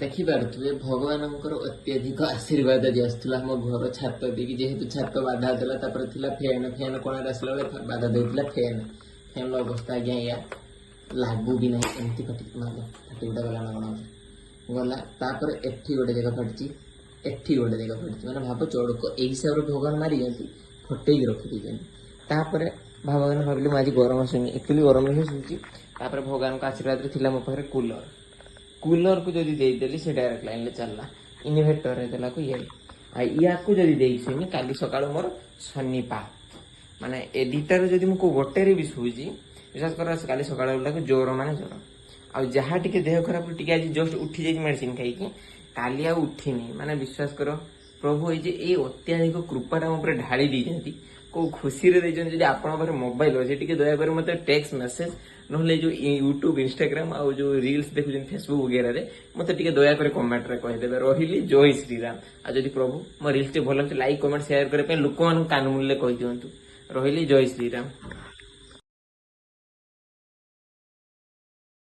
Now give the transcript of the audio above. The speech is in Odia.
ଦେଖିପାରୁଥିବେ ଭଗବାନଙ୍କର ଅତ୍ୟଧିକ ଆଶୀର୍ବାଦ ଆଜି ଆସୁଥିଲା ଆମ ଘର ଛାତ ଦେଇକି। ଯେହେତୁ ଛାତ ବାଧା ଦେଲା, ତାପରେ ଥିଲା ଫ୍ୟାନ୍ କୋଣରେ ଆସିଲା ବେଳେ ବାଧା ଦେଉଥିଲା ଫ୍ୟାନ୍ର ଅବସ୍ଥା ଆଜ୍ଞା ଏଇଆ, ଲାଗୁ ବି ନାହିଁ। ଏମିତି ଫାଟି ଗୋଟେ ଗଲା ନା କଣ ଗଲା। ତାପରେ ଏଠି ଗୋଟେ ଜାଗା ଫାଟିଛି, ଏଠି ଗୋଟେ ଜାଗା ଫାଟିଛି। ମାନେ ଭାବ ଚଡ଼କ ଏଇ ହିସାବରେ ଭଗବାନ ମାରିଛନ୍ତି, ଫଟେଇକି ରଖିଦେଇଛନ୍ତି। ତାପରେ ଭାବିଲି ମୁଁ ଆଜି ଗରମ ଶୁନି, ଆକ୍ଚୁଆଲି ଗରମ ହିଁ ଶୁଛି। ତାପରେ ଭଗବାନଙ୍କ ଆଶୀର୍ବାଦରେ ଥିଲା ମୋ ପାଖରେ କୁଲରକୁ ଯଦି ଦେଇଦେଲି ସେ ଡାଇରେକ୍ଟ ଲାଇନରେ ଚାଲିଲା। ଇନଭର୍ଟରରେ ଦେଲାକୁ ୟାକୁ ଯଦି ଦେଇଛିନି କାଲି ସକାଳୁ ମୋର ଶନିପାତ। ମାନେ ଏ ଦିଟାରୁ ଯଦି ମୁଁ ଗୋଟେରେ ବି ଶୋଇଛି, ବିଶ୍ୱାସ କର କାଲି ସକାଳ ବେଳକୁ ଜ୍ୱର ମାନେ ଜ୍ୱର। ଆଉ ଯାହା ଟିକେ ଦେହ ଖରାପ ଟିକେ ଆଜି ଜଷ୍ଟ ଉଠି ଯାଇଛି ମେଡିସିନ ଖାଇକି, କାଲି ଆଉ ଉଠିନି। ମାନେ ବିଶ୍ୱାସ କର ପ୍ରଭୁ ଏଇ ଯେ ଏଇ ଅତ୍ୟାଧିକ କୃପାଟା ମୋ ଉପରେ ଢାଳି ଦେଇଛନ୍ତି, କୋଉ ଖୁସିରେ ଦେଇଛନ୍ତି। ଯଦି ଆପଣଙ୍କ ପାଖରେ ମୋବାଇଲ ଅଛି ଟିକେ ଦୟାକରି ମୋତେ ଟେକ୍ସଟ ମେସେଜ ନହେଲେ ଯୋଉ ୟୁଟ୍ୟୁବ ଇନଷ୍ଟାଗ୍ରାମ ଆଉ ଯୋଉ ରିଲ୍ସ ଦେଖୁଛନ୍ତି ଫେସବୁକ୍ ବଗେରାରେ ମୋତେ ଟିକେ ଦୟାକରି କମେଣ୍ଟରେ କହିଦେବେ। ରହିଲି ଜୟ ଶ୍ରୀରାମ। ଆଉ ଯଦି ପ୍ରଭୁ ମୋ ରିଲ୍ସଟି ଭଲ ଲାଗୁଛି ଲାଇକ୍ କମେଣ୍ଟ ସେୟାର କରିବା ପାଇଁ ଲୋକମାନଙ୍କୁ କାନ ମୁଣ୍ଡରେ କହିଦିଅନ୍ତୁ। ରହିଲି ଜୟ ଶ୍ରୀରାମ।